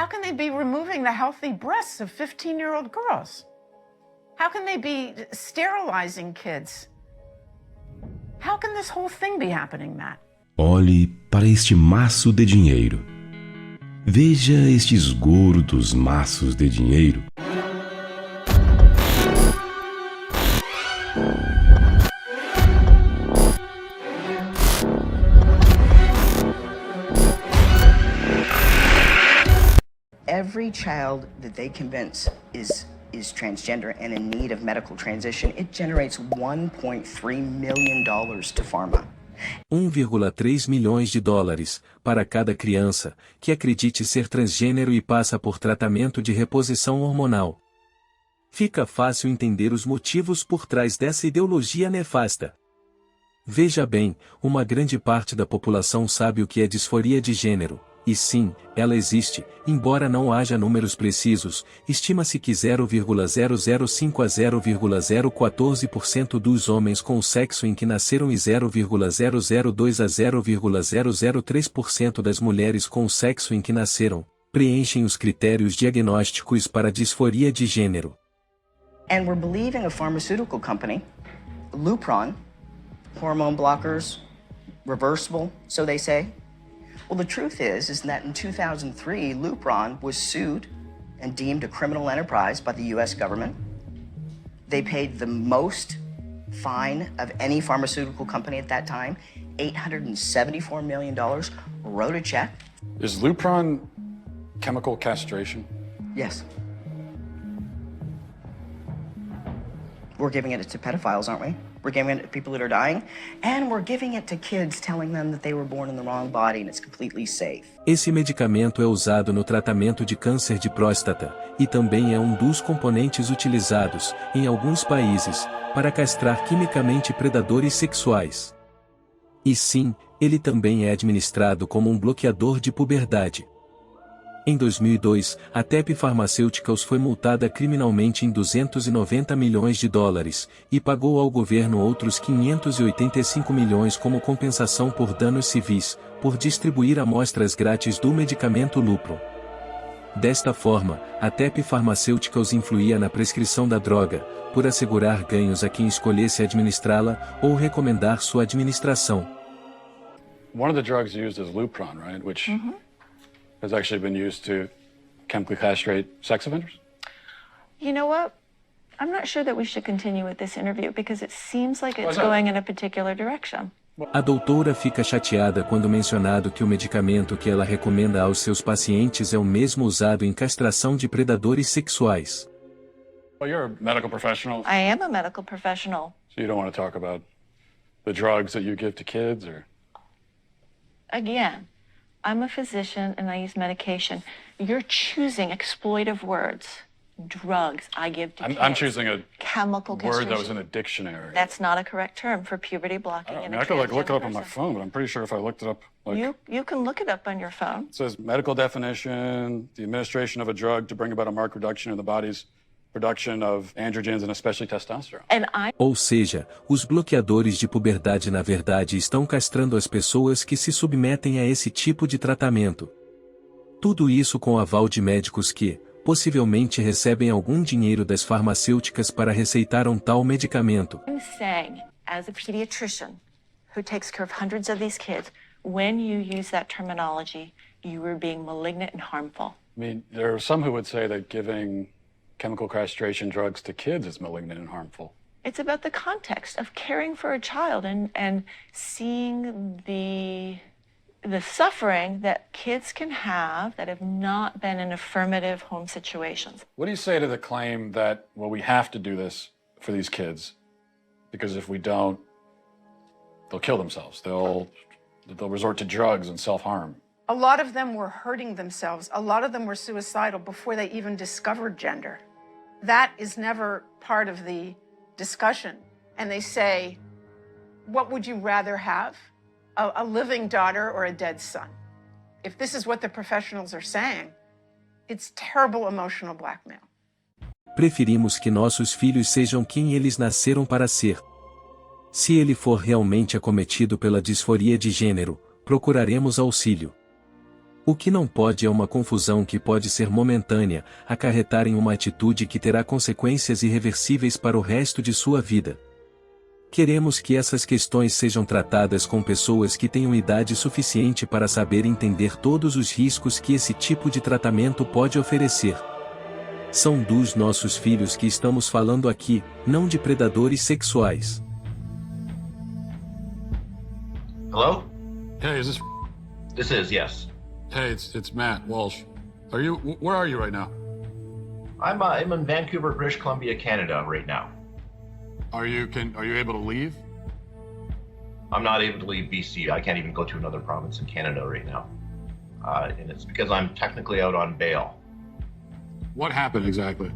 How can they be removing the healthy breasts of 15-year-old girls? How can they be sterilizing kids? How can this whole thing be happening, Matt? Olhe para este maço de dinheiro. Veja este esguro dos maços de dinheiro. Every child that they convince is transgender and in need of medical transition, it generates $1.3 million to pharma. 1,3 milhões de dólares para cada criança que acredite ser transgênero e passa por tratamento de reposição hormonal. Fica fácil entender os motivos por trás dessa ideologia nefasta. Veja bem, uma grande parte da população sabe o que é disforia de gênero. E sim, ela existe, embora não haja números precisos, estima-se que 0,005 a 0,014% dos homens com o sexo em que nasceram e 0,002 a 0,003% das mulheres com o sexo em que nasceram, preenchem os critérios diagnósticos para disforia de gênero. And we're believing a pharmaceutical company, Lupron, hormone blockers, reversible, so they say. Well, the truth is that in 2003, Lupron was sued and deemed a criminal enterprise by the U.S. government. They paid the most fine of any pharmaceutical company at that time, $874 million, wrote a check. Is Lupron chemical castration? Yes. We're giving it to pedophiles, aren't we? We're giving it to people that are dying, and we're giving it to kids telling them that they were born in the wrong body and it's completely safe. Esse medicamento é usado no tratamento de câncer de próstata, e também é um dos componentes utilizados, em alguns países, para castrar quimicamente predadores sexuais. E sim, ele também é administrado como um bloqueador de puberdade. Em 2002, a Tep Pharmaceuticals foi multada criminalmente em 290 milhões de dólares, e pagou ao governo outros 585 milhões como compensação por danos civis, por distribuir amostras grátis do medicamento Lupron. Desta forma, a Tep Pharmaceuticals influía na prescrição da droga, por assegurar ganhos a quem escolhesse administrá-la ou recomendar sua administração. One of the drugs used is Lupron, right? Which has actually been used to chemically castrate sex offenders? You know what? I'm not sure that we should continue with this interview because it seems like it's going in a particular direction. A doutora fica chateada quando mencionado que o medicamento que ela recomenda aos seus pacientes é o mesmo usado em castração de predadores sexuais. Well, you're a medical professional. I am a medical professional. So you don't want to talk about the drugs that you give to kids, or? Again, I'm a physician and I use medication. You're choosing exploitive words. Drugs I give to kids. I'm choosing a chemical word that was in a dictionary. That's not a correct term for puberty blocking. I could look it up on my phone, but I'm pretty sure if I looked it up, you can look it up on your phone. It says medical definition: the administration of a drug to bring about a marked reduction in the body's production of androgens and especially testosterone. Ou seja, os bloqueadores de puberdade na verdade estão castrando as pessoas que se submetem a esse tipo de tratamento. Tudo isso com aval de médicos que, possivelmente recebem algum dinheiro das farmacêuticas para receitar um tal medicamento. I'm saying, as a pediatrician who takes care of hundreds of these kids, when you use that terminology, you are being malignant and harmful. I mean, there are some who would say that giving chemical castration drugs to kids is malignant and harmful. It's about the context of caring for a child and seeing the suffering that kids can have that have not been in affirmative home situations. What do you say to the claim that, well, we have to do this for these kids because if we don't, they'll kill themselves. They'll resort to drugs and self-harm. A lot of them were hurting themselves. A lot of them were suicidal before they even discovered gender. That is never part of the discussion. And they say, what would you rather have? A living daughter or a dead son? If this is what the professionals are saying, it's terrible emotional blackmail. Preferimos que nossos filhos sejam quem eles nasceram para ser. Se ele for realmente acometido pela disforia de gênero, procuraremos auxílio. O que não pode é uma confusão que pode ser momentânea, acarretar em uma atitude que terá consequências irreversíveis para o resto de sua vida. Queremos que essas questões sejam tratadas com pessoas que tenham idade suficiente para saber entender todos os riscos que esse tipo de tratamento pode oferecer. São dos nossos filhos que estamos falando aqui, não de predadores sexuais. Hello? Hey, is this? This is, yes. Hey, it's Matt Walsh. Where are you right now? I'm in Vancouver, British Columbia, Canada right now. Are you able to leave? I'm not able to leave BC. I can't even go to another province in Canada right now. And it's because I'm technically out on bail. What happened exactly?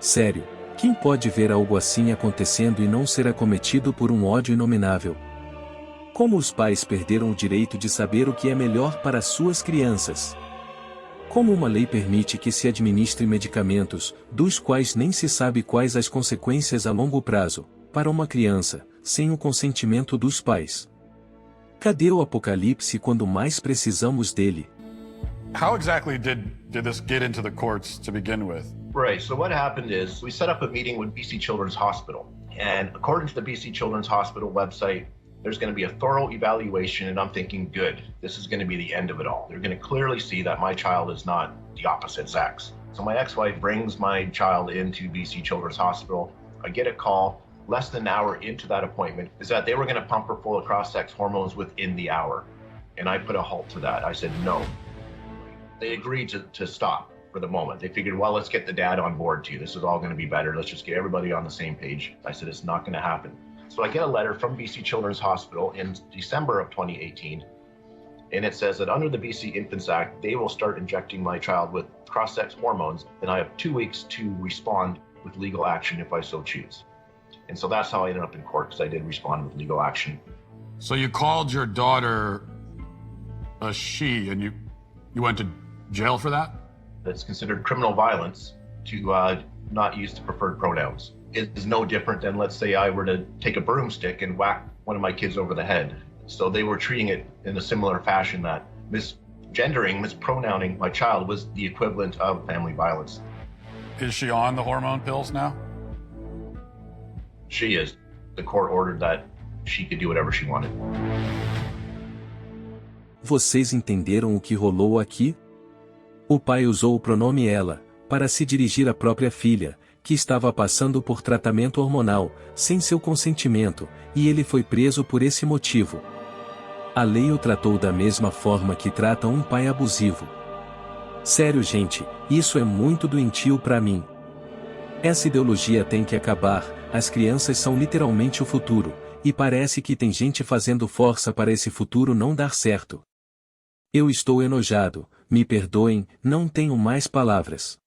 Sério, quem pode ver algo assim acontecendo e não ser acometido por um ódio inominável? Como os pais perderam o direito de saber o que é melhor para suas crianças? Como uma lei permite que se administre medicamentos, dos quais nem se sabe quais as consequências a longo prazo, para uma criança, sem o consentimento dos pais? Cadê o apocalipse quando mais precisamos dele? How exactly did this get into the courts to begin with? Right, so what happened is we set up a meeting with BC Children's Hospital. And according to the BC Children's Hospital website, there's going to be a thorough evaluation, and I'm thinking, good, this is going to be the end of it all. They're going to clearly see that my child is not the opposite sex. So my ex-wife brings my child into BC Children's Hospital. I get a call less than an hour into that appointment is that they were going to pump her full of cross-sex hormones within the hour. And I put a halt to that. I said, no. They agreed to stop for the moment. They figured, well, let's get the dad on board too. This is all going to be better. Let's just get everybody on the same page. I said, it's not going to happen. So I get a letter from BC Children's Hospital in December of 2018, and it says that under the BC Infants Act, they will start injecting my child with cross-sex hormones, and I have 2 weeks to respond with legal action if I so choose. And so that's how I ended up in court, because I did respond with legal action. So you called your daughter a she, and you went to jail for that? It's considered criminal violence to not use the preferred pronouns. It is no different than, let's say, I were to take a broomstick and whack one of my kids over the head. So they were treating it in a similar fashion, that mispronouncing my child was the equivalent of family violence. Is she on the hormone pills now? She is. The court ordered that she could do whatever she wanted. Vocês entenderam o que rolou aqui? O pai usou o pronome ela, para se dirigir à própria filha, que estava passando por tratamento hormonal, sem seu consentimento, e ele foi preso por esse motivo. A lei o tratou da mesma forma que trata um pai abusivo. Sério, gente, isso é muito doentio pra mim. Essa ideologia tem que acabar, as crianças são literalmente o futuro, e parece que tem gente fazendo força para esse futuro não dar certo. Eu estou enojado, me perdoem, não tenho mais palavras.